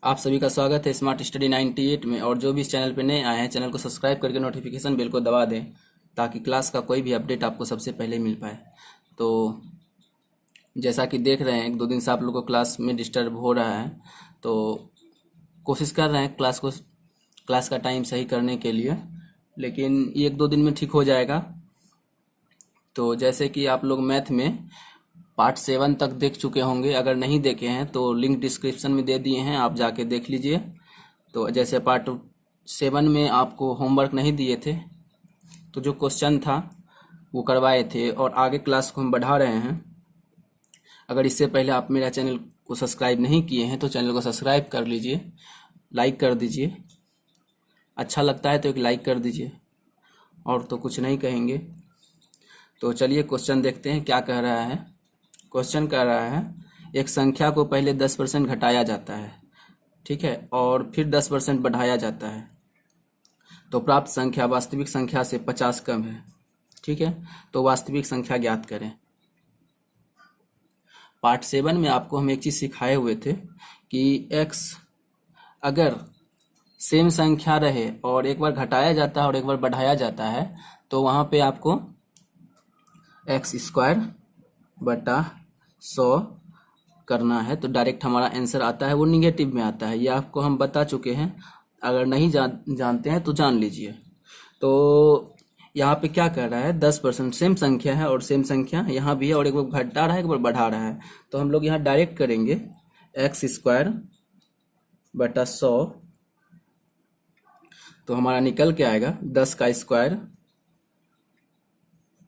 आप सभी का स्वागत है स्मार्ट स्टडी 98 में। और जो भी इस चैनल पर नए आए हैं, चैनल को सब्सक्राइब करके नोटिफिकेशन बेल को दबा दें ताकि क्लास का कोई भी अपडेट आपको सबसे पहले मिल पाए। तो जैसा कि देख रहे हैं, एक दो दिन से आप लोगों को क्लास में डिस्टर्ब हो रहा है, तो कोशिश कर रहे हैं क्लास का टाइम सही करने के लिए, लेकिन ये एक दो दिन में ठीक हो जाएगा। तो जैसे कि आप लोग मैथ में पार्ट 7 तक देख चुके होंगे, अगर नहीं देखे हैं तो लिंक डिस्क्रिप्शन में दे दिए हैं, आप जाके देख लीजिए। तो जैसे पार्ट 7 में आपको होमवर्क नहीं दिए थे, तो जो क्वेश्चन था वो करवाए थे और आगे क्लास को हम बढ़ा रहे हैं। अगर इससे पहले आप मेरा चैनल को सब्सक्राइब नहीं किए हैं तो चैनल को सब्सक्राइब कर लीजिए, लाइक कर दीजिए, अच्छा लगता है तो एक लाइक कर दीजिए, और तो कुछ नहीं कहेंगे। तो चलिए क्वेश्चन देखते हैं क्या कह रहा है। क्वेश्चन कह रहा है, एक संख्या को पहले 10% घटाया जाता है, ठीक है, और फिर 10% बढ़ाया जाता है, तो प्राप्त संख्या वास्तविक संख्या से 50 कम है, ठीक है। तो वास्तविक संख्या ज्ञात करें। पार्ट 7 में आपको हम एक चीज सिखाए हुए थे कि x अगर सेम संख्या रहे और एक बार घटाया जाता है और एक बार बढ़ाया जाता है, तो वहां पे आपको x² बटा 100 करना है। तो डायरेक्ट हमारा आंसर आता है वो निगेटिव में आता है, ये आपको हम बता चुके हैं। अगर नहीं जानते हैं तो जान लीजिए। तो यहाँ पे क्या कर रहा है, 10% सेम संख्या है और सेम संख्या यहाँ भी है, और एक बार घटा रहा है एक बार बढ़ा रहा है। तो हम लोग यहाँ डायरेक्ट करेंगे x² बटा 100, तो हमारा निकल के आएगा 10 का स्क्वायर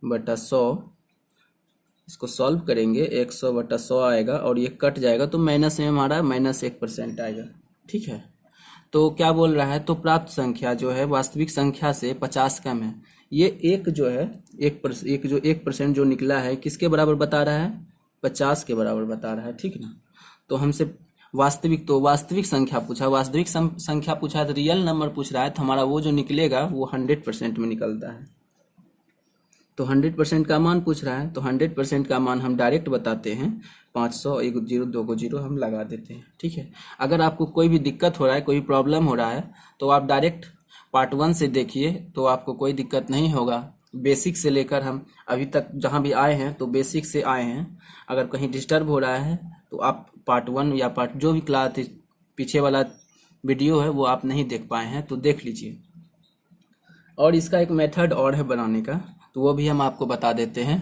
बटा 100। इसको सॉल्व करेंगे, 100 बटा 100 आएगा और ये कट जाएगा, तो माइनस में हमारा -1% आएगा, ठीक है। तो क्या बोल रहा है, तो प्राप्त संख्या जो है वास्तविक संख्या से 50 कम है। ये एक जो है 1% जो निकला है किसके बराबर बता रहा है, 50 के बराबर बता रहा है, ठीक ना। तो हमसे वास्तविक संख्या पूछा, वास्तविक संख्या पूछा है, तो रियल नंबर पूछ रहा है, तो हमारा वो जो निकलेगा वो 100% में निकलता है। तो 100% का मान पूछ रहा है, तो 100% का मान हम डायरेक्ट बताते हैं, 500, 1 0 2 को 0 हम लगा देते हैं, ठीक है। अगर आपको कोई भी दिक्कत हो रहा है, कोई प्रॉब्लम हो रहा है, तो आप डायरेक्ट पार्ट 1 से देखिए, तो आपको कोई दिक्कत नहीं होगा। बेसिक से लेकर हम अभी तक जहाँ भी आए हैं तो बेसिक से आए हैं। अगर कहीं डिस्टर्ब हो रहा है तो आप पार्ट 1 या पार्ट जो भी क्लास पीछे वाला वीडियो है वो आप नहीं देख पाए हैं तो देख लीजिए। और इसका एक मेथड और है बनाने का, तो वो भी हम आपको बता देते हैं।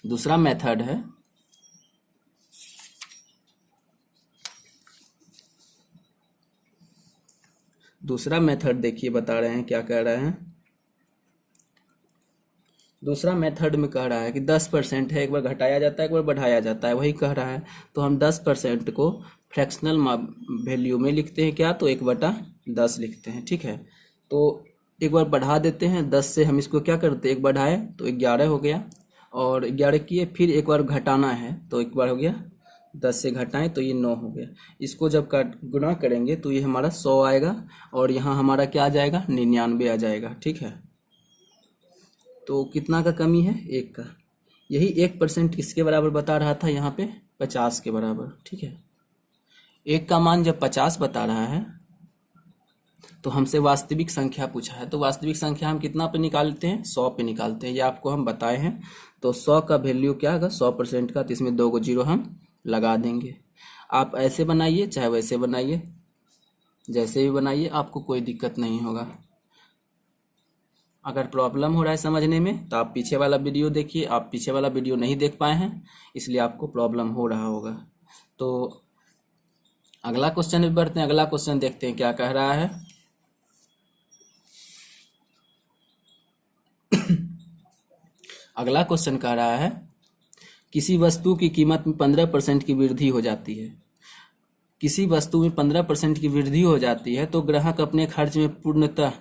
दूसरा मेथड है, दूसरा मेथड देखिए बता रहे हैं क्या कह रहे हैं। दूसरा मेथड में कह रहा है कि 10% है, एक बार घटाया जाता है एक बार बढ़ाया जाता है, वही कह रहा है। तो हम 10% को फ्रैक्शनल वैल्यू में लिखते हैं, क्या, तो 1/10 लिखते हैं, ठीक है। तो एक बार बढ़ा देते हैं, 10 से हम इसको क्या करते हैं, एक बढ़ाए तो 11 हो गया, और 11 किए, फिर एक बार घटाना है तो एक बार हो गया, 10 से घटाएं तो ये 9 हो गया। इसको जब गुणा करेंगे तो ये हमारा 100 आएगा, और यहाँ हमारा क्या आ जाएगा, 99 आ जाएगा, ठीक है। तो कितना का कमी है, 1 का। यही 1% किसके बराबर बता रहा था, यहाँ पे 50 के बराबर, ठीक है। 1 का मान जब 50 बता रहा है तो हमसे वास्तविक संख्या पूछा है, तो वास्तविक संख्या हम कितना पे निकालते हैं, 100 पे निकालते हैं, ये आपको हम बताए हैं। तो 100 का वैल्यू क्या होगा, 100% का, तो इसमें 2 को 0 हम लगा देंगे। आप ऐसे बनाइए चाहे वैसे बनाइए, जैसे भी बनाइए आपको कोई दिक्कत नहीं होगा। अगर प्रॉब्लम हो रहा है समझने में तो आप पीछे वाला वीडियो देखिए, आप पीछे वाला वीडियो नहीं देख पाए हैं इसलिए आपको प्रॉब्लम हो रहा होगा। तो अगला क्वेश्चन में बढ़ते हैं, अगला क्वेश्चन देखते हैं क्या कह रहा है। अगला क्वेश्चन कह रहा है, किसी वस्तु की कीमत में 15% की वृद्धि हो जाती है। किसी वस्तु में 15% की वृद्धि हो जाती है तो ग्राहक अपने खर्च में पूर्णतः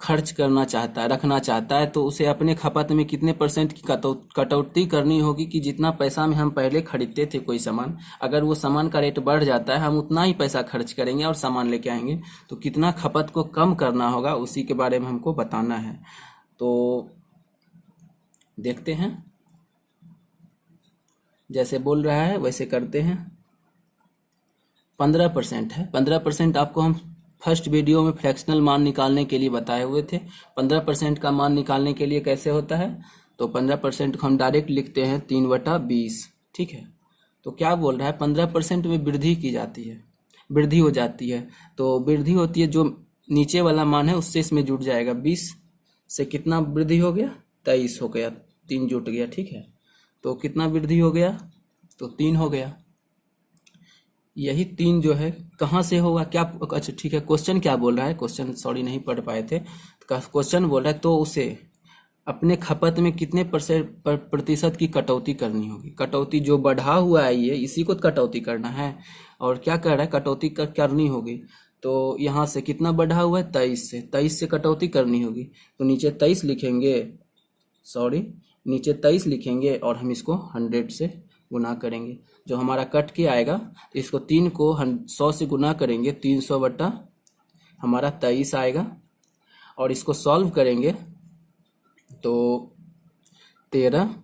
खर्च करना चाहता है, रखना चाहता है, तो उसे अपने खपत में कितने % की कटौती करनी होगी कि जितना पैसा में हम पहले खरीदते थे कोई सामान, अगर वो सामान का रेट बढ़ जाता है हम उतना ही पैसा खर्च करेंगे और सामान लेके आएंगे, तो कितना खपत को कम करना होगा उसी के बारे में हमको बताना है। तो देखते हैं, जैसे बोल रहा है वैसे करते हैं। 15% है। 15% आपको हम फर्स्ट वीडियो में फ्रैक्शनल मान निकालने के लिए बताए हुए थे। 15% का मान निकालने के लिए कैसे होता है, तो 15% को हम डायरेक्ट लिखते हैं 3/20। ठीक है, तो क्या बोल रहा है, 15% में वृद्धि की जाती है, वृद्धि हो जाती है। तो वृद्धि होती है, जो नीचे वाला मान है उससे इसमें जुड़ जाएगा। 20 से कितना वृद्धि हो गया, 23 हो गया, 3 जुट गया। ठीक है, तो कितना वृद्धि हो गया, तो 3 हो गया। यही 3 जो है कहाँ से होगा, क्या, अच्छा ठीक है, क्वेश्चन क्या बोल रहा है, क्वेश्चन सॉरी नहीं पढ़ पाए थे। क्वेश्चन बोल रहा है तो उसे अपने खपत में कितने प्रतिशत की कटौती करनी होगी। कटौती जो बढ़ा हुआ है ये, इसी को कटौती करना है। और क्या कह रहा है, कटौती करनी होगी। तो यहाँ से कितना बढ़ा हुआ है, 23 से कटौती करनी होगी। तो नीचे 23 लिखेंगे, सॉरी नीचे 23 लिखेंगे और हम इसको 100 से गुना करेंगे। जो हमारा कट के आएगा, इसको 3 को 100 से गुना करेंगे, 300 बटा हमारा 23 आएगा। और इसको सॉल्व करेंगे तो 13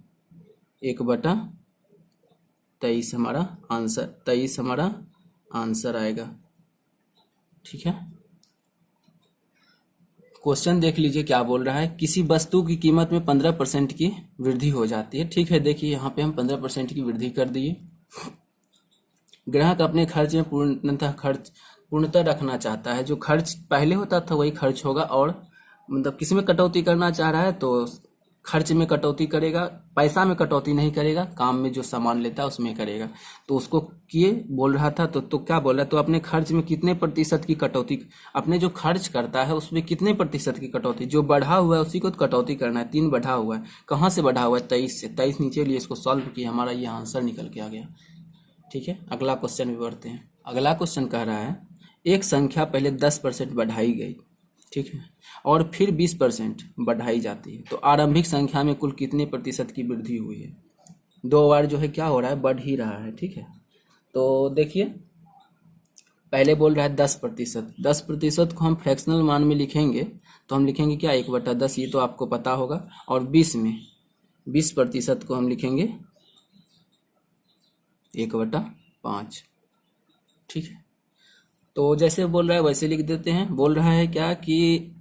1/23 हमारा आंसर, 23 हमारा आंसर आएगा। ठीक है, क्वेश्चन देख लीजिए क्या बोल रहा है। किसी वस्तु की कीमत में 15% की वृद्धि हो जाती है। ठीक है, देखिए यहाँ पे हम 15% की वृद्धि कर दिए। ग्राहक अपने खर्च में पूर्णतः रखना चाहता है। जो खर्च पहले होता था वही खर्च होगा, और मतलब किसी में कटौती करना चाह रहा है तो खर्च में कटौती करेगा, पैसा में कटौती नहीं करेगा, काम में जो सामान लेता है उसमें करेगा। तो उसको किए बोल रहा था, तो क्या बोल रहा है, तो अपने खर्च में कितने प्रतिशत की कटौती, अपने जो खर्च करता है उसमें कितने प्रतिशत की कटौती, जो बढ़ा हुआ है उसी को कटौती करना है। 3 बढ़ा हुआ है, कहाँ से बढ़ा हुआ है, 23 से। 23 नीचे लिए, इसको सॉल्व किया, हमारा ये आंसर निकल के आ गया। ठीक है, अगला क्वेश्चन भी बढ़ते हैं। अगला क्वेश्चन कह रहा है, एक संख्या पहले 10% बढ़ाई गई, ठीक है, और फिर 20% बढ़ाई जाती है, तो आरंभिक संख्या में कुल कितने प्रतिशत की वृद्धि हुई है। 2 बार जो है क्या हो रहा है, बढ़ ही रहा है। ठीक है, तो देखिए पहले बोल रहा है 10%। 10% को हम फ्रैक्शनल मान में लिखेंगे तो हम लिखेंगे क्या, 1/10, ये तो आपको पता होगा। और 20% को हम लिखेंगे 1/5। ठीक है, तो जैसे बोल रहा है वैसे लिख देते हैं। बोल रहा है क्या कि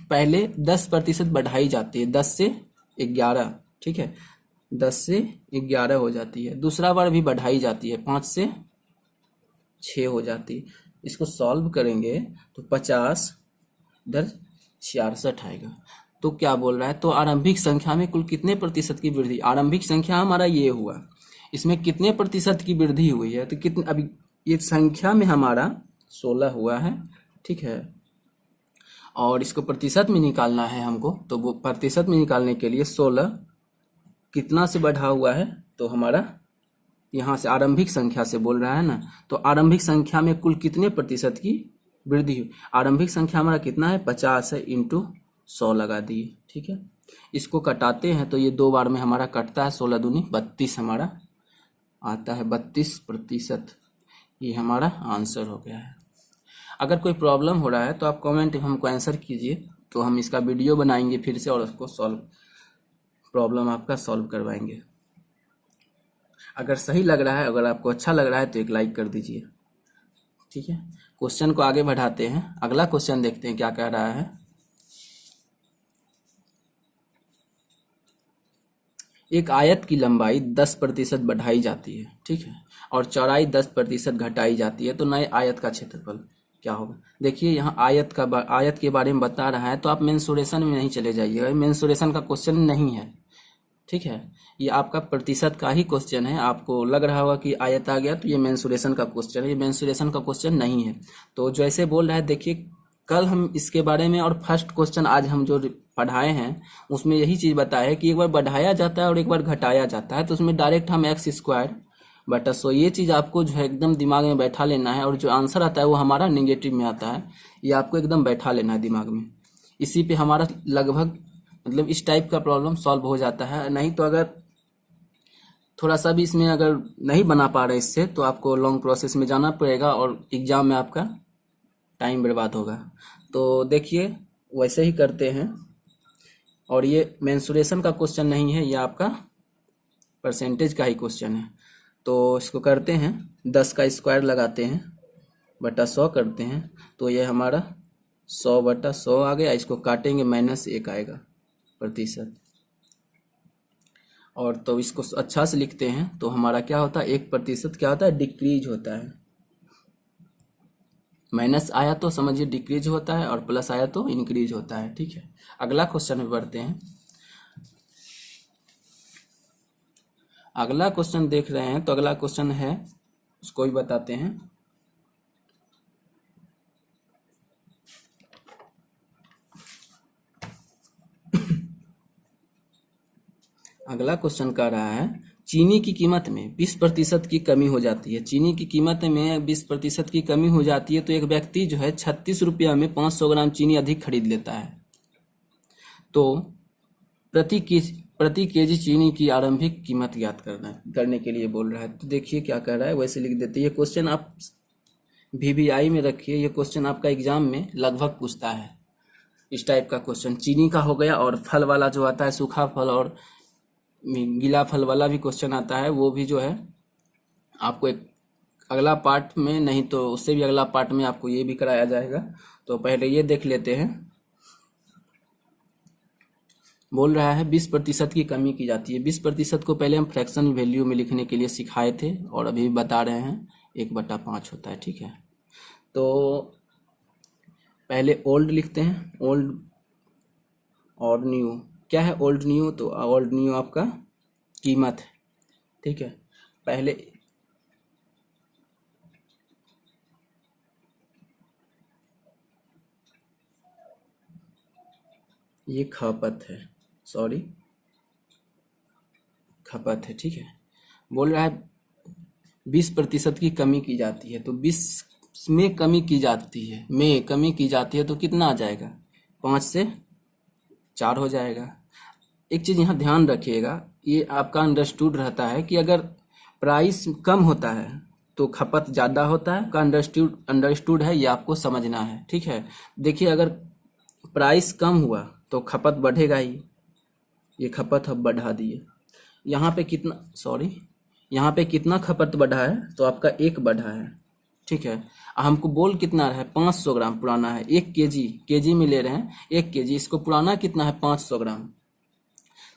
पहले 10% बढ़ाई जाती है, 10 से 11। ठीक है, 10 से 11 हो जाती है। दूसरा बार भी बढ़ाई जाती है, 5 से 6 हो जाती है। इसको सॉल्व करेंगे तो 50 इधर 66 आएगा। तो क्या बोल रहा है, तो आरंभिक संख्या में कुल कितने प्रतिशत की वृद्धि। आरंभिक संख्या हमारा ये हुआ, इसमें कितने प्रतिशत की वृद्धि हुई है, तो कितने, अभी ये संख्या में हमारा 16 हुआ है। ठीक है, और इसको प्रतिशत में निकालना है हमको, तो वो प्रतिशत में निकालने के लिए 16 कितना से बढ़ा हुआ है, तो हमारा यहाँ से आरंभिक संख्या से बोल रहा है ना, तो आरंभिक संख्या में कुल कितने प्रतिशत की वृद्धि हुई। आरंभिक संख्या हमारा कितना है, 50 है, इंटू 100 लगा दिए। ठीक है, इसको कटाते हैं तो ये 2 बार में हमारा कटता है, 16 दूनी 32 हमारा आता है, 32%। ये हमारा आंसर हो गया है। अगर कोई प्रॉब्लम हो रहा है तो आप कमेंट में हमको आंसर कीजिए, तो हम इसका वीडियो बनाएंगे फिर से और उसको प्रॉब्लम आपका सॉल्व करवाएंगे। अगर सही लग रहा है, अगर आपको अच्छा लग रहा है तो एक लाइक कर दीजिए। ठीक है, क्वेश्चन को आगे बढ़ाते हैं। अगला क्वेश्चन देखते हैं क्या कह रहा है। एक आयत की लंबाई 10% बढ़ाई जाती है, ठीक है, और चौड़ाई 10% घटाई जाती है, तो नए आयत का क्षेत्रफल क्या होगा। देखिए यहाँ आयत के बारे में बता रहा है, तो आप मेंसुरेशन में नहीं चले जाइएगा, मेंसुरेशन का क्वेश्चन नहीं है। ठीक है, ये आपका प्रतिशत का ही क्वेश्चन है। आपको लग रहा होगा कि आयत आ गया तो ये मेंसुरेशन का क्वेश्चन है, ये मेंसुरेशन का क्वेश्चन नहीं है। तो जैसे बोल रहा है, देखिए कल हम इसके बारे में, और फर्स्ट क्वेश्चन आज हम जो पढ़ाए हैं उसमें यही चीज़ बताया है कि एक बार बढ़ाया जाता है और एक बार घटाया जाता है, तो उसमें डायरेक्ट हम x² बटा 100, ये चीज़ आपको जो है एकदम दिमाग में बैठा लेना है। और जो आंसर आता है वो हमारा नेगेटिव में आता है, ये आपको एकदम बैठा लेना है दिमाग में। इसी पे हमारा लगभग मतलब इस टाइप का प्रॉब्लम सॉल्व हो जाता है। नहीं तो अगर थोड़ा सा भी इसमें अगर नहीं बना पा रहे इससे, तो आपको लॉन्ग प्रोसेस में जाना पड़ेगा और एग्जाम में आपका टाइम बर्बाद होगा। तो देखिए वैसे ही करते हैं, और ये मेंसुरेशन का क्वेश्चन नहीं है, ये आपका परसेंटेज का ही क्वेश्चन है। तो इसको करते हैं, 10 का स्क्वायर लगाते हैं, बटा 100 करते हैं तो ये हमारा 100/100 आ गया। इसको काटेंगे -1 आएगा प्रतिशत। और तो इसको अच्छा से लिखते हैं तो हमारा क्या होता है, 1% क्या होता है, डिक्रीज होता है। माइनस आया तो समझिए डिक्रीज होता है और प्लस आया तो इंक्रीज होता है। ठीक है, अगला क्वेश्चन में बढ़ते हैं। अगला क्वेश्चन देख रहे हैं तो अगला क्वेश्चन है, उसको भी बताते हैं। अगला क्वेश्चन कह रहा है चीनी की कीमत में 20% की कमी हो जाती है। चीनी की कीमत में 20% की कमी हो जाती है तो एक व्यक्ति जो है 36 रुपया में 500 ग्राम चीनी अधिक खरीद लेता है। तो प्रति केजी चीनी की आरंभिक कीमत ज्ञात करने के लिए बोल रहा है। तो देखिए क्या कह रहा है, वैसे लिख देते हैं। ये क्वेश्चन आप VVI में रखिए, ये क्वेश्चन आपका एग्जाम में लगभग पूछता है। इस टाइप का क्वेश्चन चीनी का हो गया, और फल वाला जो आता है सूखा फल और गीला फल वाला भी क्वेश्चन आता है, वो भी जो है आपको एक अगला पार्ट में, नहीं तो उससे भी अगला पार्ट में आपको ये भी कराया जाएगा। तो पहले ये देख लेते हैं। बोल रहा है 20% की कमी की जाती है। 20% को पहले हम फ्रैक्शन वैल्यू में लिखने के लिए सिखाए थे और अभी बता रहे हैं 1/5 होता है। ठीक है, तो पहले ओल्ड लिखते हैं, ओल्ड और न्यू। क्या है ओल्ड न्यू, तो ओल्ड न्यू आपका कीमत है। ठीक है, पहले ये खपत है, सॉरी खपत है। ठीक है, बोल रहा है 20% की कमी की जाती है। तो 20 में कमी की जाती है, में कमी की जाती है तो कितना आ जाएगा, 5 से 4 हो जाएगा। एक चीज़ यहाँ ध्यान रखिएगा, ये आपका अंडरस्टूड रहता है कि अगर प्राइस कम होता है तो खपत ज़्यादा होता है का अंडरस्टूड है, ये आपको समझना है। ठीक है, देखिए अगर प्राइस कम हुआ तो खपत बढ़ेगा ही। ये खपत हम बढ़ा दिए, यहाँ पे कितना, सॉरी यहाँ पे कितना खपत बढ़ा है, तो आपका 1 बढ़ा है। ठीक है, हमको बोल कितना है, 500 ग्राम पुराना है। 1 केजी में ले रहे हैं, 1 केजी, इसको पुराना कितना है, 500 ग्राम।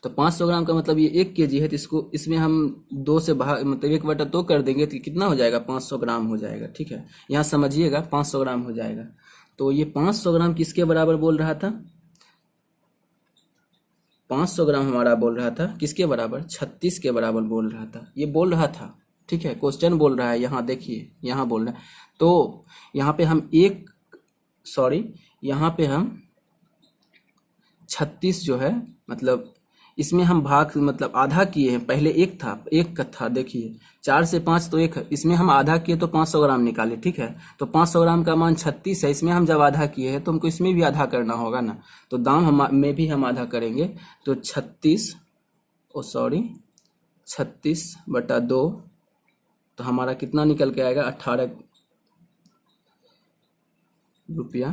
तो 500 ग्राम का मतलब ये 1 केजी है, तो इसको इसमें हम 2 से भाग, मतलब 1/2 कर देंगे तो कितना हो जाएगा, 500 ग्राम हो जाएगा। ठीक है, यहाँ समझिएगा 500 ग्राम हो जाएगा। तो ये 500 ग्राम किसके बराबर बोल रहा था, 500 ग्राम हमारा बोल रहा था किसके बराबर, 36 के बराबर बोल रहा था, ये बोल रहा था। ठीक है, क्वेश्चन बोल रहा है, यहाँ देखिए यहाँ बोल रहा है। तो यहाँ पे हम यहाँ पे हम 36 जो है, मतलब इसमें हम भाग मतलब आधा किए हैं। पहले 1 का था, देखिए 4 से 5 तो 1 है, इसमें हम आधा किए तो 500 ग्राम निकाले। ठीक है, तो 500 ग्राम का मान 36 है, इसमें हम जब आधा किए हैं तो हमको इसमें भी आधा करना होगा ना, तो दाम में भी हम आधा करेंगे। तो 36/2 तो हमारा कितना निकल के आएगा, 18 रुपया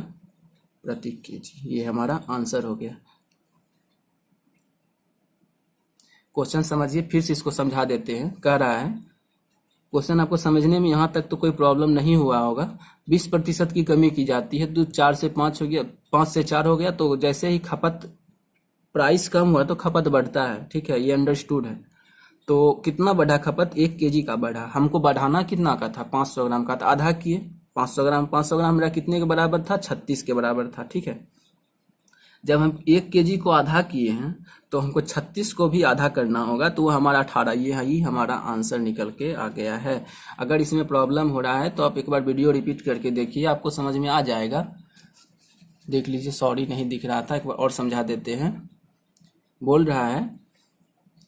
प्रति केजी। ये हमारा आंसर हो गया। क्वेश्चन समझिए, फिर से इसको समझा देते हैं। कह रहा है क्वेश्चन आपको समझने में यहाँ तक तो कोई प्रॉब्लम नहीं हुआ होगा। 20% की कमी की जाती है तो 4 से 5 हो गया, 5 से 4 हो गया। तो जैसे ही खपत प्राइस कम हुआ तो खपत बढ़ता है। ठीक है, ये अंडरस्टूड है। तो कितना बढ़ा खपत, 1 केजी का बढ़ा। हमको बढ़ाना कितना का था, 500 ग्राम का, तो आधा किए। 500 ग्राम मेरा कितने के बराबर था, 36 के बराबर था। ठीक है, जब हम 1 केजी को आधा किए हैं तो हमको 36 को भी आधा करना होगा, तो वो हमारा 18, ये हमारा आंसर निकल के आ गया है। अगर इसमें प्रॉब्लम हो रहा है तो आप एक बार वीडियो रिपीट करके देखिए, आपको समझ में आ जाएगा। देख लीजिए, सॉरी नहीं दिख रहा था, एक बार और समझा देते हैं। बोल रहा है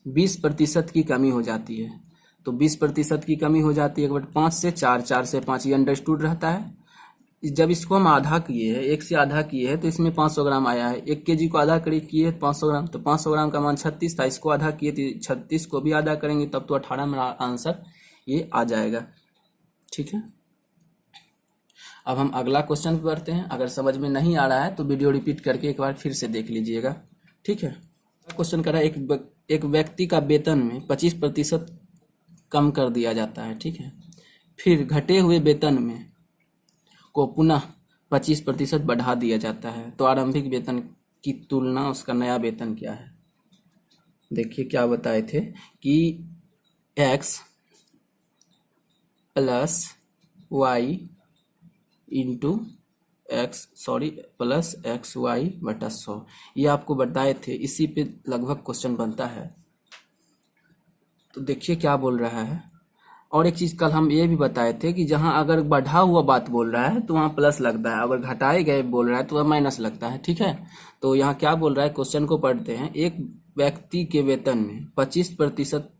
20% की कमी हो जाती है। तो 20% की कमी हो जाती है, 5 से 4, 4 से 5, ये अंडरस्टूड रहता है। जब इसको हम आधा किए हैं, 1 से आधा किए हैं, तो इसमें 500 ग्राम आया है। 1 केजी को आधा किए 500 ग्राम, तो 500 ग्राम का मान 36 था। इसको आधा किए तो 36 को भी आधा करेंगे, तब तो 18 में आंसर ये आ जाएगा। ठीक है, अब हम अगला क्वेश्चन पे बढ़ते हैं। अगर समझ में नहीं आ रहा है तो वीडियो रिपीट करके एक बार फिर से देख लीजिएगा। ठीक है, क्वेश्चन कर रहा है एक व्यक्ति का वेतन में 25% कम कर दिया जाता है। ठीक है, फिर घटे हुए वेतन में को पुनः 25% बढ़ा दिया जाता है, तो आरंभिक वेतन की तुलना उसका नया वेतन क्या है। देखिए क्या बताए थे कि x plus Y into plus X Y बटा 100, ये आपको बताए थे, इसी पे लगभग क्वेश्चन बनता है। तो देखिए क्या बोल रहा है। और एक चीज कल हम ये भी बताए थे कि जहां अगर बढ़ा हुआ बात बोल रहा है तो वहां प्लस लगता है, अगर घटाए गए बोल रहा है तो वह माइनस लगता है। ठीक है, तो यहाँ क्या बोल रहा है, क्वेश्चन को पढ़ते हैं। एक व्यक्ति के वेतन में 25%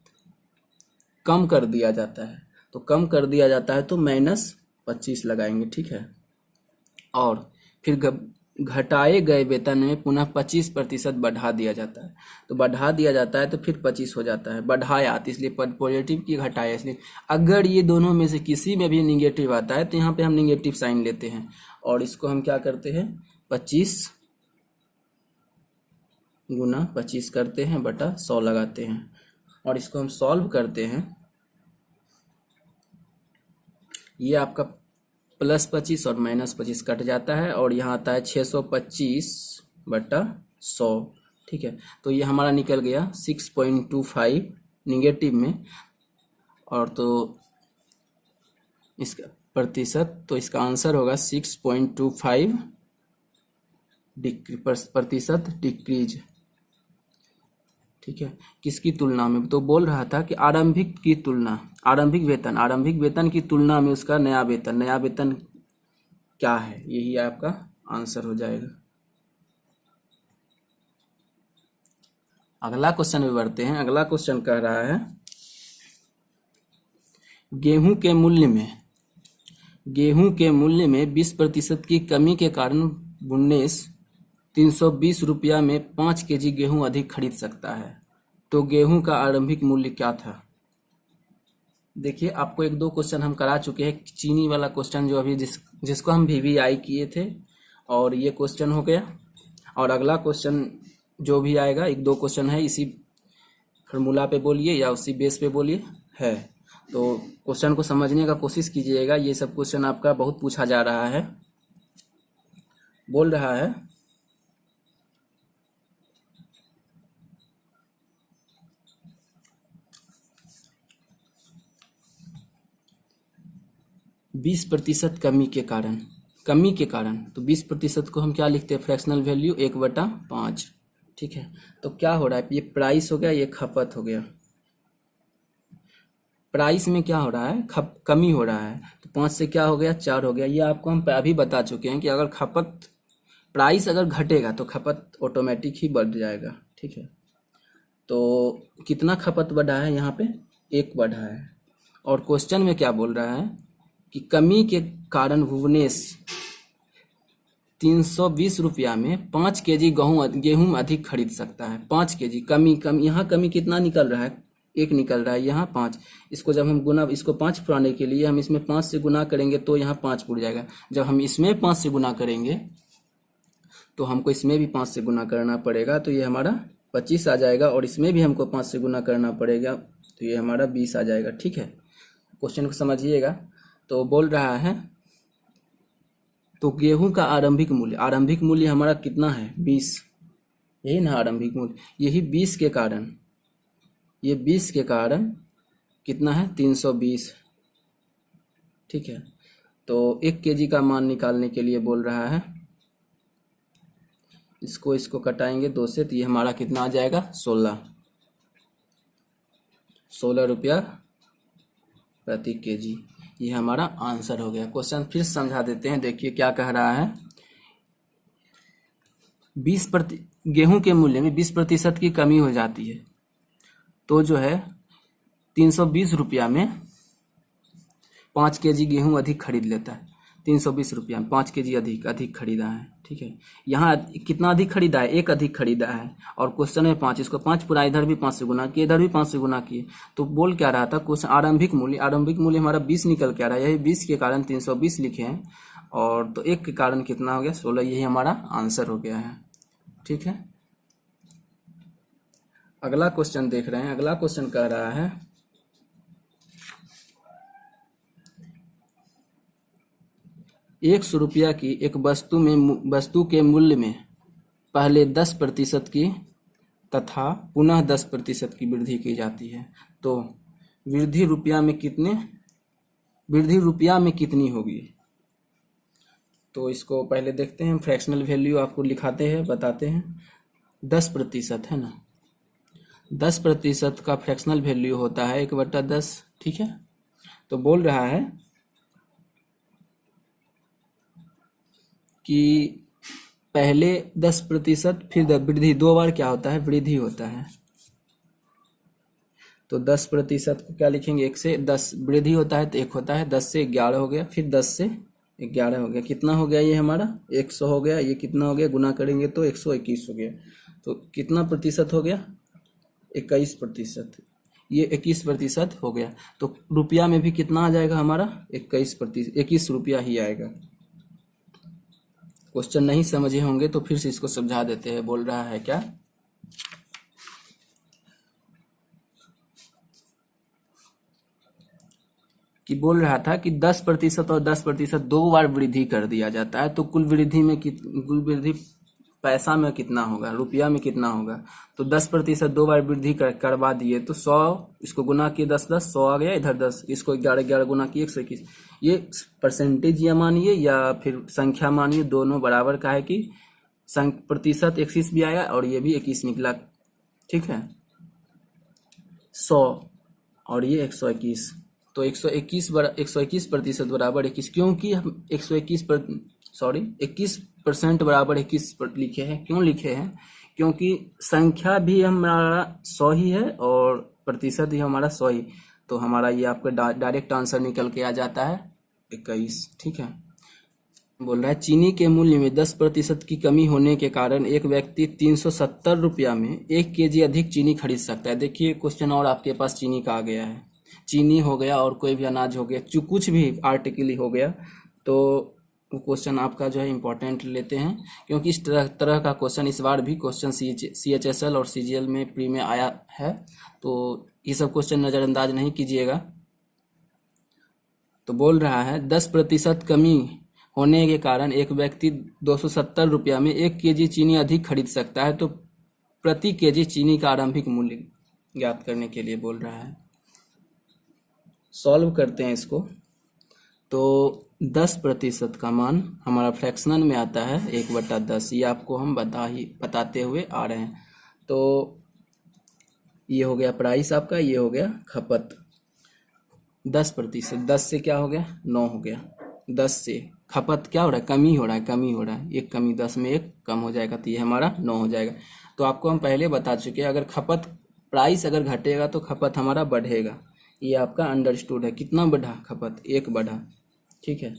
कम कर दिया जाता है, तो कम कर दिया जाता है तो -25 लगाएंगे। ठीक है, और फिर घटाए गए वेतन में पुनः 25% बढ़ा दिया जाता है, तो बढ़ा दिया जाता है तो फिर 25 हो जाता है। बढ़ाया तो इसलिए पॉजिटिव की, घटाया इसलिए। अगर ये दोनों में से किसी में भी निगेटिव आता है तो यहाँ पे हम निगेटिव साइन लेते हैं और इसको हम क्या करते हैं, 25 गुना 25 करते हैं बटा 100 लगाते हैं और इसको हम सॉल्व करते हैं। ये आपका +25 और -25 कट जाता है और यहाँ आता है 625 बटा 100। ठीक है, तो ये हमारा निकल गया 6.25 निगेटिव में, और तो इसका प्रतिशत, तो इसका आंसर होगा 6.25 प्रतिशत डिक्रीज। ठीक है, किसकी तुलना में, तो बोल रहा था कि आरंभिक की तुलना, आरंभिक वेतन की तुलना में उसका नया वेतन क्या है, यही आपका आंसर हो जाएगा। अगला क्वेश्चन में बढ़ते हैं। अगला क्वेश्चन कह रहा है गेहूं के मूल्य में 20% की कमी के कारण बुन्नेस 320 रुपया में 5 केजी गेहूं अधिक खरीद सकता है, तो गेहूं का आरंभिक मूल्य क्या था। देखिए आपको 1-2 क्वेश्चन हम करा चुके हैं, चीनी वाला क्वेश्चन जो अभी जिसको हम VVI किए थे, और ये क्वेश्चन हो गया। और अगला क्वेश्चन जो भी आएगा, 1-2 क्वेश्चन है, इसी फार्मूला पे बोलिए या उसी बेस पे बोलिए है, तो क्वेश्चन को समझने का कोशिश कीजिएगा। ये सब क्वेश्चन आपका बहुत पूछा जा रहा है। बोल रहा है 20% कमी के कारण, तो 20% को हम क्या लिखते हैं, फ्रैक्शनल वैल्यू 1/5। ठीक है, तो क्या हो रहा है, ये प्राइस हो गया, ये खपत हो गया। प्राइस में क्या हो रहा है, कमी हो रहा है, तो 5 से क्या हो गया, 4 हो गया। ये आपको हम अभी बता चुके हैं कि अगर प्राइस अगर घटेगा तो खपत ऑटोमेटिक ही बढ़ जाएगा। ठीक है, तो कितना खपत बढ़ा है, यहाँ पे 1 बढ़ा है। और क्वेश्चन में क्या बोल रहा है कि कमी के कारण भुवनेश 320 रुपया में 5 केजी गेहूं अधिक खरीद सकता है। 5 केजी कमी, यहाँ कमी कितना निकल रहा है, 1 निकल रहा है, यहाँ 5। इसको जब हम गुना, इसको 5 पुराने के लिए हम इसमें 5 से गुना करेंगे तो यहाँ 5 पुर जाएगा। जब हम इसमें 5 से गुना करेंगे तो हमको इसमें भी 5 से गुना करना पड़ेगा, तो ये हमारा 25 आ जाएगा, और इसमें भी हमको 5 से गुना करना पड़ेगा, तो ये हमारा 20 आ जाएगा। ठीक है, क्वेश्चन को समझिएगा। तो बोल रहा है तो गेहूं का आरंभिक मूल्य हमारा कितना है, 20, यही ना आरंभिक मूल्य, यही 20 के कारण, ये 20 के कारण कितना है, 320। ठीक है, तो 1 केजी का मान निकालने के लिए बोल रहा है, इसको कटाएंगे 2 से, तो ये हमारा कितना आ जाएगा, 16 रुपया प्रति केजी। ये हमारा आंसर हो गया। क्वेश्चन फिर समझा देते हैं। देखिए क्या कह रहा है, गेहूं के मूल्य में 20% की कमी हो जाती है, तो जो है 320 रुपया में 5 केजी गेहूं अधिक खरीद लेता है। 320 रुपया में 5 केजी अधिक खरीदा है। ठीक है, यहाँ कितना अधिक खरीदा है, 1 अधिक खरीदा है, और क्वेश्चन में 5, इसको 5 पूरा, इधर भी 5 से गुना किए, इधर भी 5 से गुना किए, तो बोल क्या रहा था, क्वेश्चन आरंभिक मूल्य हमारा 20 निकल के आ रहा है, यही 20 के कारण 320 लिखे हैं, और तो 1 के कारण कितना हो गया, 16, यही हमारा आंसर हो गया है। ठीक है, अगला क्वेश्चन देख रहे हैं। अगला क्वेश्चन कह रहा है 100 रुपया की एक वस्तु के मूल्य में पहले 10% की तथा पुनः 10% की वृद्धि की जाती है, तो वृद्धि रुपया में कितनी होगी। तो इसको पहले देखते हैं, फ्रैक्शनल वैल्यू आपको लिखाते हैं, बताते हैं। 10% है ना, 10% का फ्रैक्शनल वैल्यू होता है 1/10, ठीक है। तो बोल रहा है कि पहले 10% फिर वृद्धि, 2 बार क्या होता है, वृद्धि होता है। तो 10% को क्या लिखेंगे, 1 से 10 वृद्धि होता है तो 1 होता है, 10 से 11 हो गया, फिर 10 से 11 हो गया, कितना हो गया ये हमारा 100 हो गया। ये कितना हो गया, गुना करेंगे तो 121 हो गया। तो कितना प्रतिशत हो गया, 21%। ये 21% हो गया। तो रुपया में भी कितना आ जाएगा हमारा 21%, 21 रुपया ही आएगा। क्वेश्चन नहीं समझे होंगे तो फिर से इसको समझा देते हैं। बोल रहा है क्या कि बोल रहा था कि 10% और 10% 2 बार वृद्धि कर दिया जाता है, तो कुल वृद्धि पैसा में कितना होगा, रुपया में कितना होगा। तो 10% 2 बार वृद्धि करवा दिए तो 100, इसको गुना किए 10 10 100 आ गया, इधर 10, इसको 11 11 गुना किए 121। ये परसेंटेज या मानिए या फिर संख्या मानिए, दोनों बराबर का है कि प्रतिशत 21 भी आया और ये भी 21 निकला, ठीक है। 100 और ये 121, तो 121% बराबर 21, क्योंकि हम 21% बराबर 21 पर लिखे हैं। क्यों लिखे हैं, क्योंकि संख्या भी हमारा 100 ही है और प्रतिशत भी हमारा 100 ही, तो हमारा ये आपका डायरेक्ट आंसर निकल के आ जाता है 21, ठीक है। बोल रहा है चीनी के मूल्य में 10% की कमी होने के कारण एक व्यक्ति 370 रुपया में 1 kg अधिक चीनी खरीद सकता है। देखिए क्वेश्चन और आपके पास चीनी का आ गया है, चीनी हो गया और कोई भी अनाज हो गया, कुछ भी आर्टिकल हो गया, तो क्वेश्चन आपका जो है इम्पोर्टेंट लेते हैं, क्योंकि इस तरह का क्वेश्चन इस बार भी क्वेश्चन CHSL और CGL में प्री में आया है, तो ये सब क्वेश्चन नज़रअंदाज नहीं कीजिएगा। तो बोल रहा है 10% कमी होने के कारण एक व्यक्ति 270 रुपया में 1 kg चीनी अधिक खरीद सकता है, तो प्रति kg चीनी का आरंभिक मूल्य ज्ञात करने के लिए बोल रहा है। सॉल्व करते हैं इसको। तो 10% का मान हमारा फ्रैक्शनल में आता है 1/10, ये आपको हम बताते हुए आ रहे हैं। तो ये हो गया प्राइस आपका, ये हो गया खपत। 10%, 10 से क्या हो गया 9 हो गया, 10 से खपत क्या हो रहा है, कमी हो रहा है, एक कमी 10 में एक कम हो जाएगा, तो ये हमारा 9 हो जाएगा। तो आपको हम पहले बता चुके हैं, अगर खपत प्राइस अगर घटेगा तो खपत हमारा बढ़ेगा, ये आपका अंडरस्टूड है। कितना बढ़ा, खपत 1 बढ़ा, ठीक है।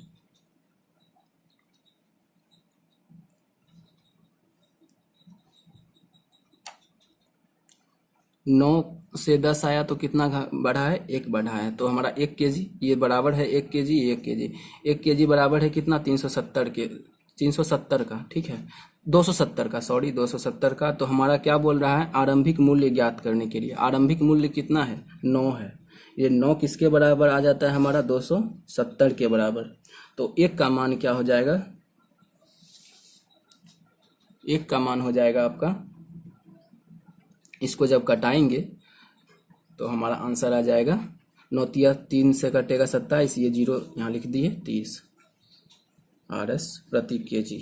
नौ से 10 आया तो कितना बढ़ा है, 1 बढ़ा है, तो हमारा 1 kg ये बराबर है 1 kg, 1 kg बराबर है कितना 370 का, ठीक है, 270 का। तो हमारा क्या बोल रहा है, आरंभिक मूल्य ज्ञात करने के लिए आरंभिक मूल्य कितना है 9 है। ये 9 किसके बराबर आ जाता है हमारा 270 के बराबर। तो 1 का मान क्या हो जाएगा, 1 का मान हो जाएगा आपका, इसको जब कटाएंगे तो हमारा आंसर आ जाएगा 9 तिया 3 से कटेगा 27, ये 0 यहाँ लिख दिए 30 RS प्रति kg,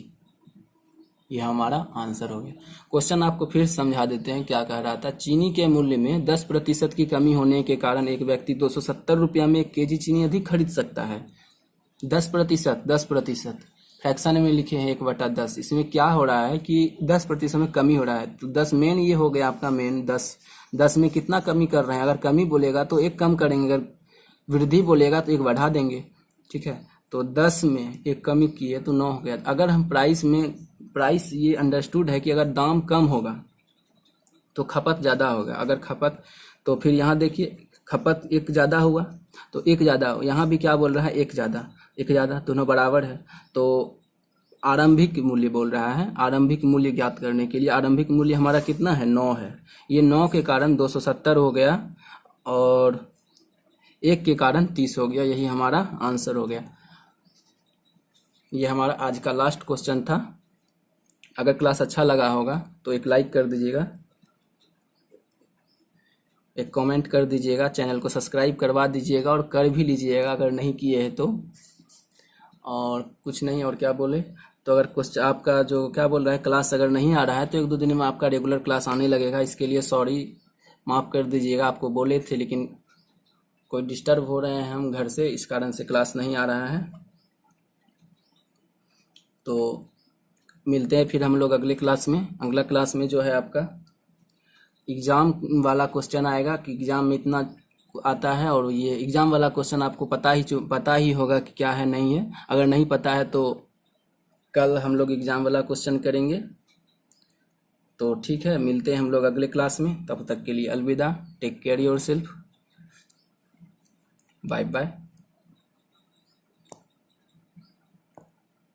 ये हमारा आंसर हो गया। क्वेश्चन आपको फिर समझा देते हैं क्या कह रहा था। चीनी के मूल्य में 10% की कमी होने के कारण एक व्यक्ति 270 रुपया में 1 kg चीनी अधिक खरीद सकता है। 10% फ्रैक्शन में लिखे हैं 1/10। इसमें क्या हो रहा है कि 10% में कमी हो रहा है, तो 10 मेन ये हो गया आपका मेन 10 में कितना कमी कर रहे हैं। अगर कमी बोलेगा तो 1 कम करेंगे, अगर वृद्धि बोलेगा तो 1 बढ़ा देंगे, ठीक है। तो 10 में 1 कमी किए तो 9 हो गया। अगर हम प्राइस ये अंडरस्टूड है कि अगर दाम कम होगा तो खपत ज़्यादा होगा, अगर खपत तो फिर यहाँ देखिए खपत 1 ज़्यादा हुआ तो 1 ज़्यादा, यहाँ भी क्या बोल रहा है 1 ज़्यादा, दोनों बराबर है। तो आरंभिक मूल्य बोल रहा है, आरंभिक मूल्य ज्ञात करने के लिए आरंभिक मूल्य हमारा कितना है 9 है। ये 9 के कारण 270 हो गया और 1 के कारण 30 हो गया, यही हमारा आंसर हो गया। ये हमारा आज का लास्ट क्वेश्चन था। अगर क्लास अच्छा लगा होगा तो एक लाइक कर दीजिएगा, एक कमेंट कर दीजिएगा, चैनल को सब्सक्राइब करवा दीजिएगा और कर भी लीजिएगा अगर नहीं किए हैं तो। और कुछ नहीं, और क्या बोले, तो अगर क्वेश्चन आपका जो क्या बोल रहा है क्लास अगर नहीं आ रहा है तो 1-2 दिन में आपका रेगुलर क्लास आने लगेगा। इसके लिए सॉरी, माफ़ कर दीजिएगा। आपको बोले थे लेकिन कोई डिस्टर्ब हो रहे हैं हम घर से, इस कारण से क्लास नहीं आ रहा है। तो मिलते हैं फिर हम लोग अगले क्लास में। अगला क्लास में जो है आपका एग्ज़ाम वाला क्वेश्चन आएगा कि एग्ज़ाम में इतना आता है, और ये एग्ज़ाम वाला क्वेश्चन आपको पता ही होगा कि क्या है नहीं है। अगर नहीं पता है तो कल हम लोग एग्ज़ाम वाला क्वेश्चन करेंगे। तो ठीक है, मिलते हैं हम लोग अगले क्लास में। तब तक के लिए अलविदा। Take care yourself. Bye bye.